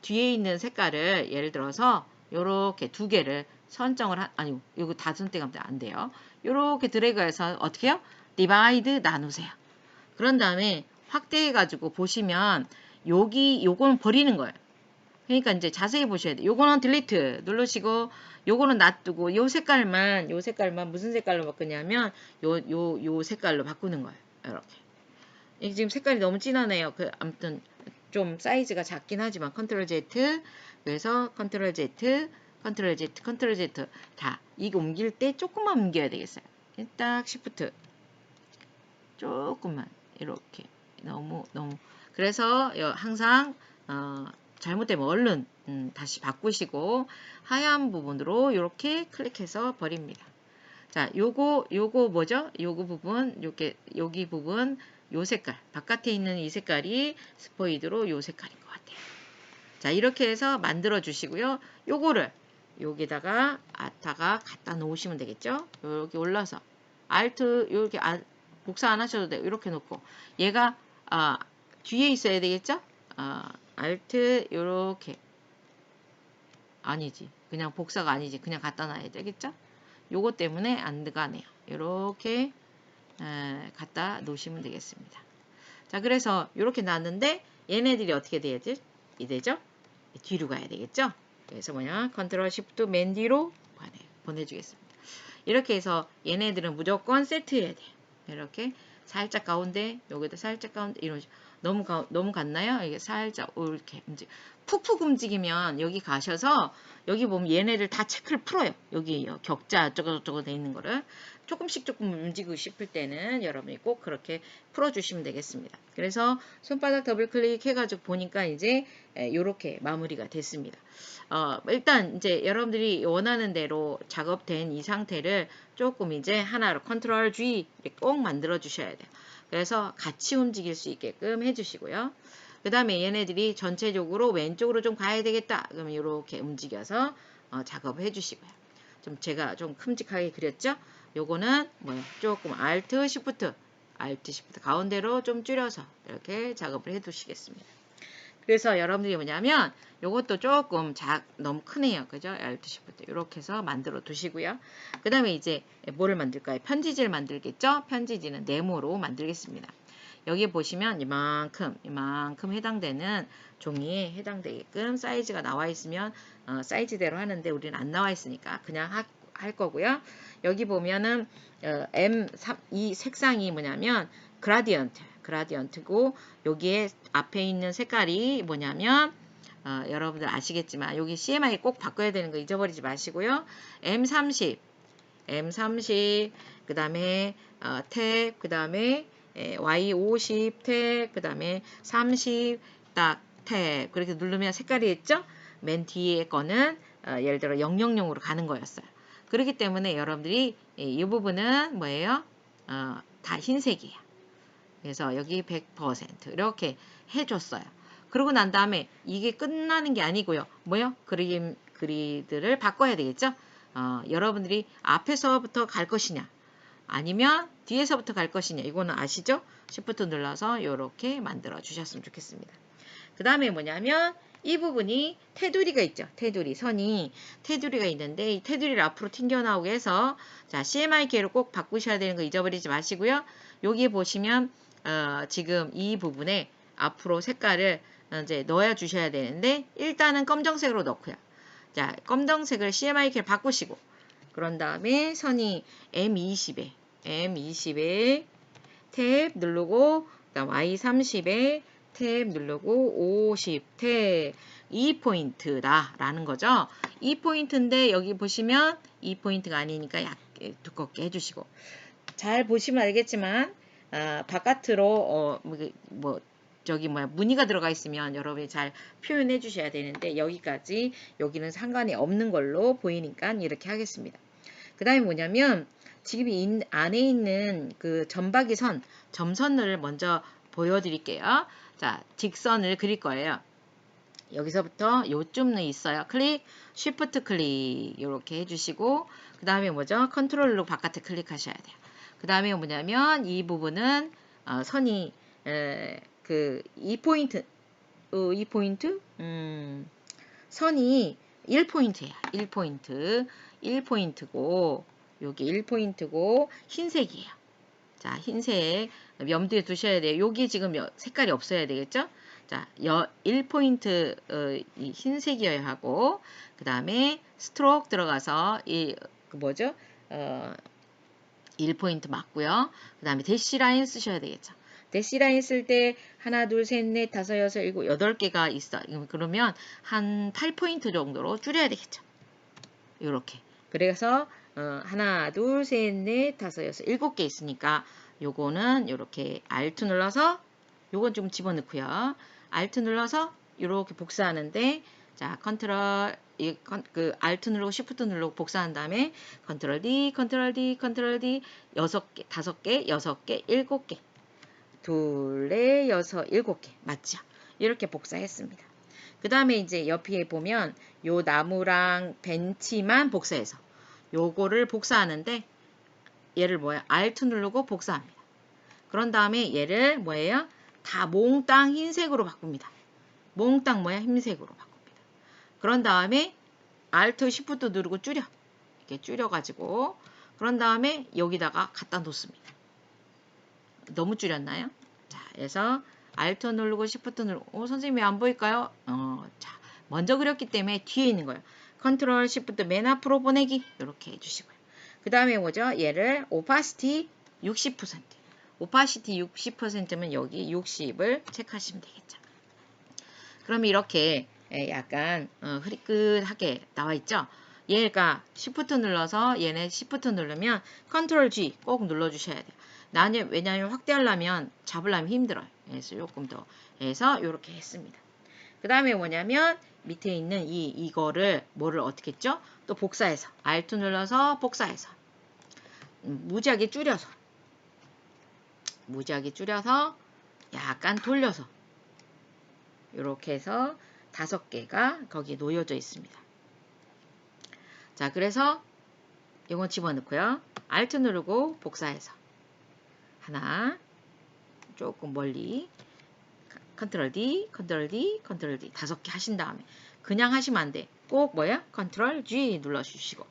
뒤에 있는 색깔을 예를 들어서 요렇게 두 개를 선정을 아니 이거 다 선택하면 안 돼요. 요렇게 드래그해서 어떻게 해요? 디바이드 나누세요. 그런 다음에 확대해 가지고 보시면 요거는 버리는 거예요. 그러니까 이제 자세히 보셔야 돼요. 요거는 딜리트 누르시고 요거는 놔두고 요 색깔만 무슨 색깔로 바꾸냐면 요 색깔로 바꾸는 거예요. 이렇게. 이게 지금 색깔이 너무 진하네요. 아무튼 좀 사이즈가 작긴 하지만 컨트롤 Z 그래서 컨트롤 Z 다 이거 옮길 때 조금만 옮겨야 되겠어요. 딱 시프트 조금만 이렇게 너무 그래서 항상 잘못되면 얼른 다시 바꾸시고 하얀 부분으로 이렇게 클릭해서 버립니다. 자, 요거 뭐죠? 요거 부분 여기 부분 요 색깔 바깥에 있는 이 색깔이 스포이드로 요 색깔인 것 같아요. 자, 이렇게 해서 만들어 주시고요. 요거를 여기다가 갖다 놓으시면 되겠죠? 여기 올라서 Alt 이렇게 복사 안 하셔도 돼요. 이렇게 놓고 얘가 뒤에 있어야 되겠죠? Alt 이렇게 아니지. 그냥 복사가 아니지. 그냥 갖다 놔야 되겠죠? 요거 때문에 안 들어가네요. 이렇게 갖다 놓으시면 되겠습니다. 자, 그래서 이렇게 놨는데 얘네들이 어떻게 돼야지? 되죠? 뒤로 가야 되겠죠? 그래서 컨트롤 시프트 맨 뒤로 보내주겠습니다. 이렇게 해서 얘네들은 무조건 세트해야 돼요. 이렇게 살짝 가운데 여기다 살짝 가운데 이런 식으로 너무 갔나요? 이게 살짝 이렇게 푹푹 움직이면 여기 가셔서 여기 보면 얘네를 다 체크를 풀어요. 여기 격자 저거 돼 있는 거를 조금 움직이고 싶을 때는 여러분이 꼭 그렇게 풀어주시면 되겠습니다. 그래서 손바닥 더블 클릭해가지고 보니까 이제 이렇게 마무리가 됐습니다. 일단 이제 여러분들이 원하는 대로 작업된 이 상태를 조금 이제 하나로 컨트롤 G 꼭 만들어 주셔야 돼요. 그래서 같이 움직일 수 있게끔 해주시고요. 그 다음에 얘네들이 전체적으로 왼쪽으로 좀 가야 되겠다. 그러면 이렇게 움직여서 작업을 해주시고요. 제가 좀 큼직하게 그렸죠? 요거는 조금 Alt Shift 가운데로 좀 줄여서 이렇게 작업을 해두시겠습니다. 그래서 여러분들이 뭐냐면 요것도 조금 너무 크네요. 그죠? Alt Shift 이렇게 해서 만들어 두시고요. 그 다음에 이제 뭐를 만들까요? 편지지를 만들겠죠? 편지지는 네모로 만들겠습니다. 여기 보시면 이만큼 해당되는 종이에 해당되게끔 사이즈가 나와 있으면 사이즈대로 하는데 우리는 안 나와 있으니까 그냥 할 거고요. 여기 보면은 M3 이 색상이 뭐냐면 그라디언트고 여기에 앞에 있는 색깔이 뭐냐면 여러분들 아시겠지만 여기 CMYK 꼭 바꿔야 되는 거 잊어버리지 마시고요. M30 그 다음에 탭, 그 다음에 Y50 탭, 그 다음에 30 딱 탭 그렇게 누르면 색깔이 있죠? 맨 뒤에 거는 예를 들어 000으로 가는 거였어요. 그렇기 때문에 여러분들이 이 부분은 뭐예요? 다 흰색이에요. 그래서 여기 100% 이렇게 해줬어요. 그러고 난 다음에 이게 끝나는 게 아니고요. 뭐요? 그리드를 바꿔야 되겠죠? 여러분들이 앞에서부터 갈 것이냐 아니면 뒤에서부터 갈 것이냐 이거는 아시죠? Shift 눌러서 이렇게 만들어 주셨으면 좋겠습니다. 그 다음에 뭐냐면 이 부분이 테두리가 있죠. 테두리가 있는데 이 테두리를 앞으로 튕겨 나오게 해서 자 CMYK로 꼭 바꾸셔야 되는 거 잊어버리지 마시고요. 여기 보시면 지금 이 부분에 앞으로 색깔을 이제 넣어 주셔야 되는데 일단은 검정색으로 넣고요. 자 검정색을 CMYK를 바꾸시고 그런 다음에 선이 M20에 탭 누르고 그다음 Y30에 탭 누르고 50탭 2포인트다 라는 거죠. 2포인트인데 여기 보시면 2포인트가 아니니까 얇게 두껍게 해주시고 잘 보시면 알겠지만 바깥으로 무늬가 들어가 있으면 여러분이 잘 표현해 주셔야 되는데 여기는 상관이 없는 걸로 보이니까 이렇게 하겠습니다. 그 다음에 뭐냐면 지금 안에 있는 그 점박이 점선을 먼저 보여드릴게요. 자, 직선을 그릴 거예요. 여기서부터 요쯤에 있어요. Shift 클릭 이렇게 해주시고 그 다음에 뭐죠? 컨트롤로 바깥에 클릭하셔야 돼요. 그 다음에 뭐냐면 이 부분은 선이 2포인트 선이 1포인트예요. 1포인트고 여기 1포인트고 흰색이에요. 자, 흰색 염두에 두셔야 돼요. 여기 지금 색깔이 없어야 되겠죠? 자, 1포인트 이 흰색이어야 하고 그 다음에 스트로크 들어가서 뭐죠? 1포인트 맞고요. 그 다음에 대시라인 쓰셔야 되겠죠. 대시라인 쓸 때 하나, 둘, 셋, 넷, 다섯, 여섯, 일곱, 8개가 있어. 그러면 한 8포인트 정도로 줄여야 되겠죠. 이렇게. 그래서 하나, 둘, 셋, 넷, 다섯, 여섯, 7개 있으니까 요거는 이렇게 Alt 눌러서 요건 좀 집어넣고요. Alt 눌러서 이렇게 복사하는데 자, 컨트롤 Alt 누르고 Shift 누르고 복사한 다음에 컨트롤 D, 컨트롤 D, 컨트롤 D 6개, 5개, 6개, 7개 둘, 넷, 여섯, 7개 맞죠? 이렇게 복사했습니다. 그 다음에 이제 옆에 보면 요 나무랑 벤치만 복사해서 요거를 복사하는데 얘를 뭐야? Alt 누르고 복사합니다. 그런 다음에 얘를 뭐예요? 다 몽땅 흰색으로 바꿉니다. 몽땅 뭐야? 흰색으로 바꿉니다. 그런 다음에 Alt Shift 누르고 이렇게 줄여가지고 그런 다음에 여기다가 갖다 놓습니다. 너무 줄였나요? 자, 그래서 Alt 누르고 Shift 누르고 선생님 왜 안 보일까요? 자, 먼저 그렸기 때문에 뒤에 있는 거예요. 컨트롤 Shift 맨 앞으로 보내기 이렇게 해주시고요. 그 다음에 뭐죠? 얘를 Opacity 60% Opacity 60%면 여기 60을 체크하시면 되겠죠. 그럼 이렇게 약간 흐릿하게 나와 있죠? 얘가 Shift 눌러서 얘네 Shift 누르면 컨트롤 G 꼭 눌러주셔야 돼요. 왜냐하면 확대하려면 잡으려면 힘들어요. 그래서 조금 더 해서 이렇게 했습니다. 그 다음에 뭐냐면 밑에 있는 이거를 뭐를 어떻게 했죠? 또 복사해서 Alt 눌러서 복사해서 무지하게 줄여서 약간 돌려서 이렇게 해서 5개가 거기에 놓여져 있습니다. 자, 그래서 이건 집어넣고요. Alt 누르고 복사해서 하나 조금 멀리 컨트롤 D, 컨트롤 D, 컨트롤 D 5개 하신 다음에 그냥 하시면 안 돼. 꼭 뭐야? 컨트롤 G 눌러주시고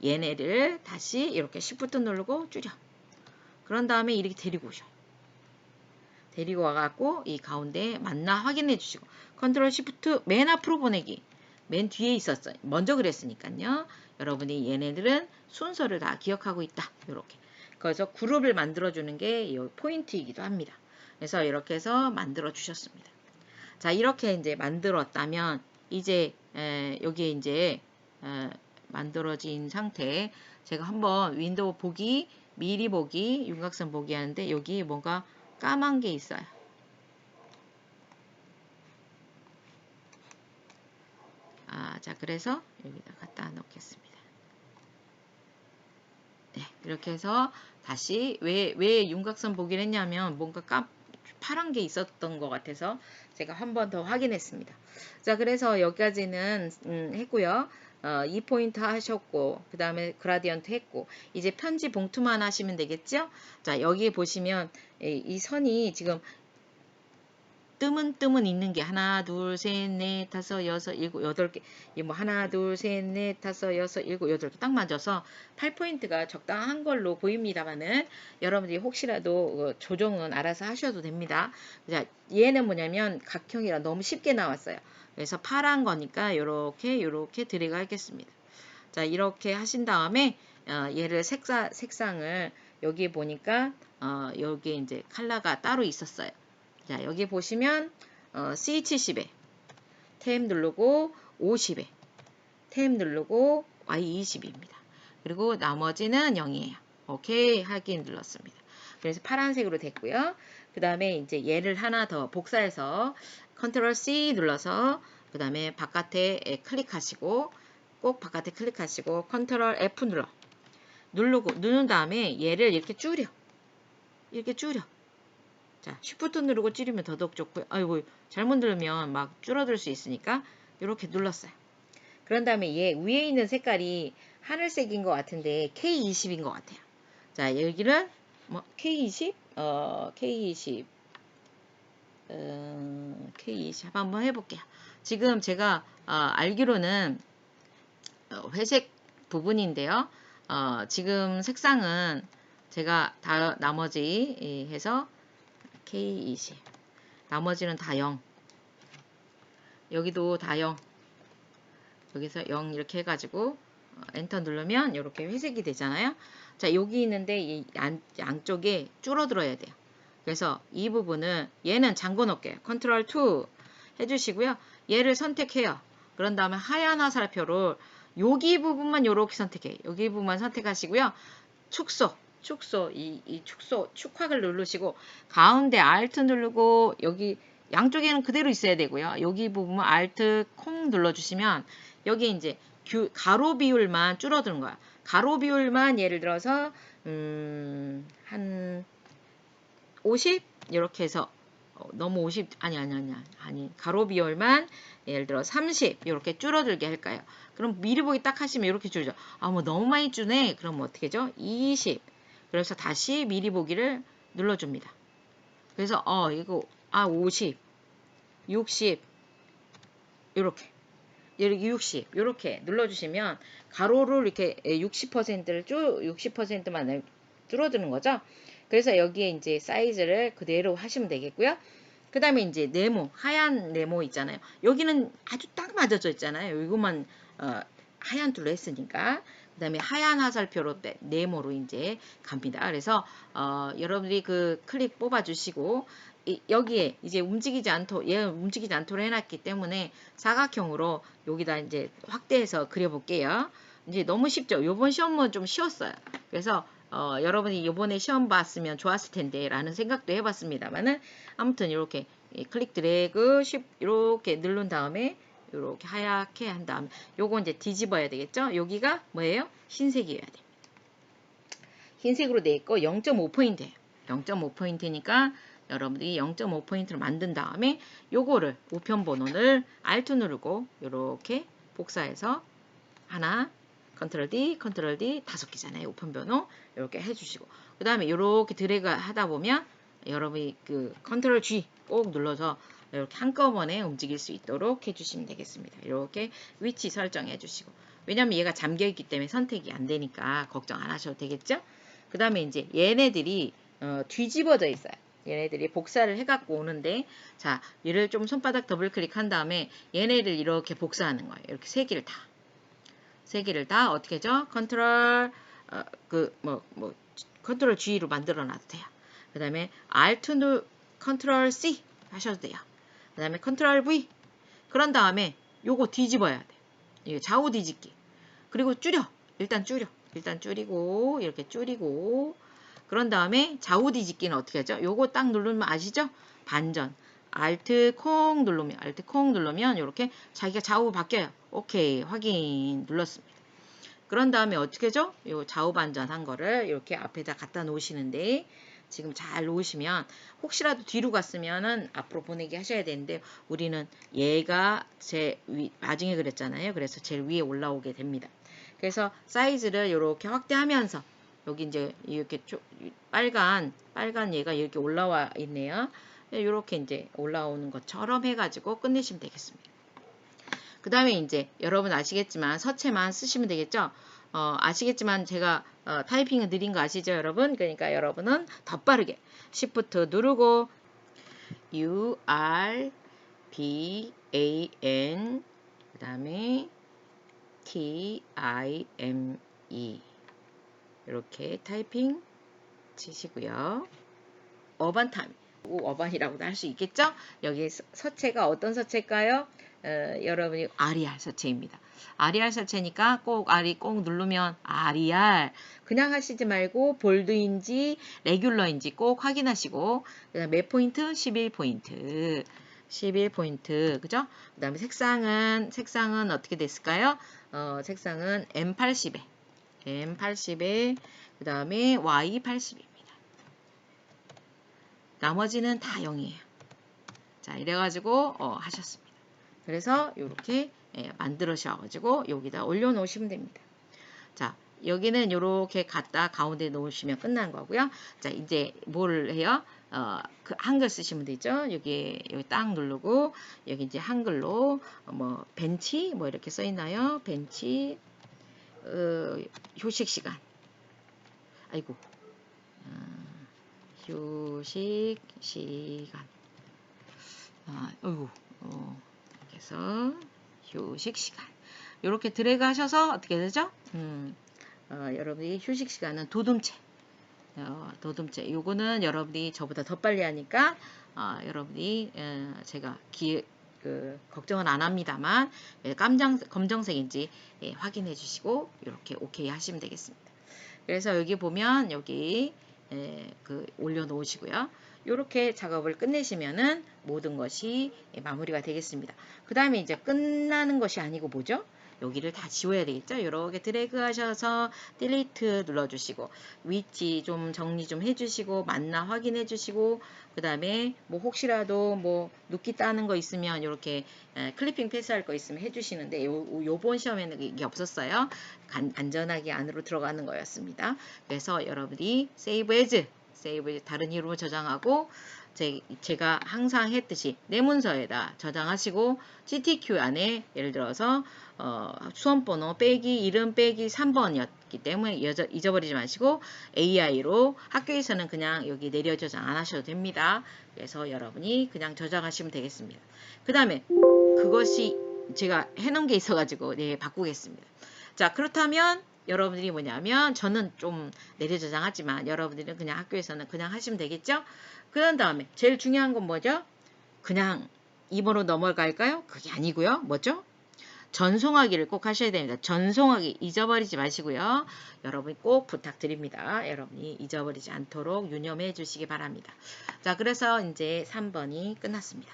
얘네를 다시 이렇게 Shift 누르고 줄여. 그런 다음에 이렇게 데리고 오셔. 데리고 와갖고 이 가운데 맞나 확인해 주시고 컨트롤 Shift 맨 앞으로 보내기. 맨 뒤에 있었어요. 먼저 그랬으니까요. 여러분이 얘네들은 순서를 다 기억하고 있다. 이렇게. 그래서 그룹을 만들어주는 게 이 포인트이기도 합니다. 그래서 이렇게 해서 만들어 주셨습니다. 자, 이렇게 이제 만들었다면 이제 여기에 이제 만들어진 상태 제가 한번 윈도우 보기, 미리 보기, 윤곽선 보기 하는데 여기 뭔가 까만 게 있어요. 자, 그래서 여기다 갖다 놓겠습니다. 네, 이렇게 해서 다시 왜 윤곽선 보기를 했냐면 뭔가 파란 게 있었던 것 같아서 제가 한 번 더 확인했습니다. 자, 그래서 여기까지는 했고요. 2포인트 하셨고 그 다음에 그라디언트 했고 이제 편지 봉투만 하시면 되겠죠? 자, 여기 보시면 이 선이 지금 뜸은 있는 게 하나, 둘, 셋, 넷, 다섯, 여섯, 일곱, 여덟 개. 뭐 하나, 둘, 셋, 넷, 다섯, 여섯, 일곱, 여덟 개 딱 맞아서 8포인트가 적당한 걸로 보입니다만은 여러분들이 혹시라도 조정은 알아서 하셔도 됩니다. 자, 얘는 뭐냐면 각형이라 너무 쉽게 나왔어요. 그래서 파란 거니까 이렇게 드래그 하겠습니다. 자, 이렇게 하신 다음에 얘를 색상을 여기 보니까 여기 이제 컬러가 따로 있었어요. 자, 여기 보시면 C70에 탭 누르고 50에 탭 누르고 Y20입니다. 그리고 나머지는 0이에요. 오케이 확인 눌렀습니다. 그래서 파란색으로 됐고요. 그 다음에 이제 얘를 하나 더 복사해서 컨트롤 C 눌러서 그 다음에 바깥에 클릭하시고 꼭 바깥에 클릭하시고 컨트롤 F 누른 다음에 얘를 이렇게 줄여. 자, 쉬프트 누르고 줄이면 더더욱 좋고요. 아이고, 잘못 누르면 막 줄어들 수 있으니까 이렇게 눌렀어요. 그런 다음에 얘 위에 있는 색깔이 하늘색인 것 같은데 K20인 것 같아요. 자, 여기는 뭐 K20, K20, K20 한번 해볼게요. 지금 제가 알기로는 회색 부분인데요. 지금 색상은 제가 다 나머지 해서 K20 나머지는 다 0 여기도 다 0 여기서 0 이렇게 해가지고 엔터 누르면 이렇게 회색이 되잖아요. 자, 여기 있는데 이 양쪽에 줄어들어야 돼요. 그래서 이 부분은 얘는 잠궈 놓을게요. 컨트롤 2 해주시고요. 얘를 선택해요. 그런 다음에 하얀 화살표를 여기 부분만 이렇게 선택해요. 여기 부분만 선택하시고요. 축소 이 축소 축확을 누르시고 가운데 Alt 누르고 여기 양쪽에는 그대로 있어야 되고요. 여기 부분은 Alt 콩 눌러주시면 여기 이제 가로 비율만 줄어드는 거야. 가로 비율만 예를 들어서 한 50 이렇게 해서 너무 50 아니 가로 비율만 예를 들어 30 이렇게 줄어들게 할까요? 그럼 미리 보기 딱 하시면 이렇게 줄죠. 뭐 너무 많이 주네. 그럼 어떻게 죠? 20 그래서 다시 미리 보기를 눌러줍니다. 그래서 이거 50 60 이렇게 60 이렇게 눌러주시면 가로를 이렇게 60%를 60%만 줄어드는 거죠. 그래서 여기에 이제 사이즈를 그대로 하시면 되겠고요. 그 다음에 이제 네모 하얀 네모 있잖아요. 여기는 아주 딱 맞아져 있잖아요. 이것만 하얀 툴로 했으니까 그 다음에 하얀 화살표로 네모로 이제 갑니다. 그래서 여러분들이 그 클릭 뽑아주시고 여기에 이제 움직이지 않도록 해놨기 때문에 사각형으로 여기다 이제 확대해서 그려볼게요. 이제 너무 쉽죠. 요번 시험은 좀 쉬웠어요. 그래서 여러분이 요번에 시험 봤으면 좋았을 텐데 라는 생각도 해봤습니다만은 아무튼 이렇게 클릭 드래그 이렇게 누른 다음에 이렇게 하얗게 한 다음에 요거 이제 뒤집어야 되겠죠. 여기가 뭐예요? 흰색이어야 돼. 흰색으로 돼 있고 0.5포인트예요. 0.5포인트니까 여러분들이 0.5포인트를 만든 다음에 요거를 우편번호를 Alt 누르고 이렇게 복사해서 하나 컨트롤 D, 컨트롤 D 5개잖아요. 우편번호 이렇게 해주시고 그 다음에 이렇게 드래그 하다 보면 여러분이 그 컨트롤 G 꼭 눌러서 이렇게 한꺼번에 움직일 수 있도록 해주시면 되겠습니다. 이렇게 위치 설정해 주시고, 왜냐면 얘가 잠겨 있기 때문에 선택이 안 되니까 걱정 안 하셔도 되겠죠? 그 다음에 이제 얘네들이 뒤집어져 있어요. 얘네들이 복사를 해갖고 오는데, 자, 얘를 좀 손바닥 더블 클릭한 다음에 얘네를 이렇게 복사하는 거예요. 이렇게 세 개를 다 어떻게 하죠? 컨트롤 컨트롤 G로 만들어 놔도 돼요. 그 다음에 Alt 컨트롤 C 하셔도 돼요. 그 다음에 컨트롤 V. 그런 다음에 요거 뒤집어야 돼요. 이거 좌우 뒤집기. 그리고 줄여. 일단 줄이고 이렇게 줄이고, 그런 다음에 좌우 뒤집기는 어떻게 하죠? 요거 딱 누르면 아시죠? 반전. Alt 콩 누르면 이렇게 자기가 좌우 바뀌어요. 오케이, 확인 눌렀습니다. 그런 다음에 어떻게 하죠? 요 좌우 반전한 거를 이렇게 앞에다 갖다 놓으시는데, 지금 잘 놓으시면 혹시라도 뒤로 갔으면은 앞으로 보내기 하셔야 되는데, 우리는 얘가 나중에 그랬잖아요. 그래서 제일 위에 올라오게 됩니다. 그래서 사이즈를 이렇게 확대하면서, 여기 이제 이렇게 빨간 얘가 이렇게 올라와 있네요. 이렇게 이제 올라오는 것처럼 해가지고 끝내시면 되겠습니다. 그 다음에 이제 여러분 아시겠지만 서체만 쓰시면 되겠죠? 아시겠지만 제가 타이핑은 느린 거 아시죠, 여러분? 그러니까 여러분은 더 빠르게 Shift 누르고 U R B A N 그 다음에 T I M E 이렇게 타이핑 치시고요. 어반 타임, 어반이라고도 할 수 있겠죠? 여기 서체가 어떤 서체일까요? 여러분이 RER 서체입니다. RER 서체니까 꼭 RE 꼭 누르면 RER 그냥 하시지 말고 볼드인지 레귤러인지 꼭 확인하시고, 그다음 몇 포인트? 11포인트. 11포인트. 그죠? 그다음에 색상은 어떻게 됐을까요? 색상은 M80에 그다음에 Y80입니다. 나머지는 다 0이에요. 자, 이래가지고 하셨습니다. 그래서 이렇게 만들으셔가지고 여기다 올려놓으시면 됩니다. 자, 여기는 이렇게 갖다 가운데 놓으시면 끝난 거고요. 자, 이제 뭘 해요? 그 한글 쓰시면 되죠. 여기 딱 누르고 여기 이제 한글로 뭐 벤치 뭐 이렇게 써 있나요? 벤치 휴식 시간. 아이고. 휴식 시간. 그래서 휴식 시간. 이렇게 드래그 하셔서 어떻게 되죠? 여러분이 휴식 시간은 도둠체. 요거는 여러분이 저보다 더 빨리 하니까 여러분이 제가 걱정은 안 합니다만 검정색인지 확인해 주시고 이렇게 오케이 하시면 되겠습니다. 그래서 여기 보면 여기 올려놓으시고요. 이렇게 작업을 끝내시면은 모든 것이 마무리가 되겠습니다. 그 다음에 이제 끝나는 것이 아니고 뭐죠? 여기를 다 지워야 되겠죠? 이렇게 드래그 하셔서 딜리트 눌러주시고 위치 좀 정리 좀 해주시고 맞나 확인해 주시고, 그 다음에 뭐 혹시라도 뭐 눕기 따는 거 있으면 이렇게 클리핑 패스할 거 있으면 해주시는데 요번 시험에는 이게 없었어요. 안전하게 안으로 들어가는 거였습니다. 그래서 여러분이 세이브 에즈 다른 이름으로 저장하고 제가 항상 했듯이 내 문서에다 저장하시고 GTQ 안에 예를 들어서 수험번호 빼기 이름 빼기 3번이었기 때문에 잊어버리지 마시고 AI로 학교에서는 그냥 여기 내려 저장 안 하셔도 됩니다. 그래서 여러분이 그냥 저장하시면 되겠습니다. 그 다음에 그것이 제가 해놓은 게 있어가지고 바꾸겠습니다. 자, 그렇다면 여러분들이 뭐냐면 저는 좀 내려 저장하지만 여러분들은 그냥 학교에서는 그냥 하시면 되겠죠? 그런 다음에 제일 중요한 건 뭐죠? 그냥 2번으로 넘어갈까요? 그게 아니고요. 뭐죠? 전송하기를 꼭 하셔야 됩니다. 전송하기 잊어버리지 마시고요. 여러분이 꼭 부탁드립니다. 여러분이 잊어버리지 않도록 유념해 주시기 바랍니다. 자, 그래서 이제 3번이 끝났습니다.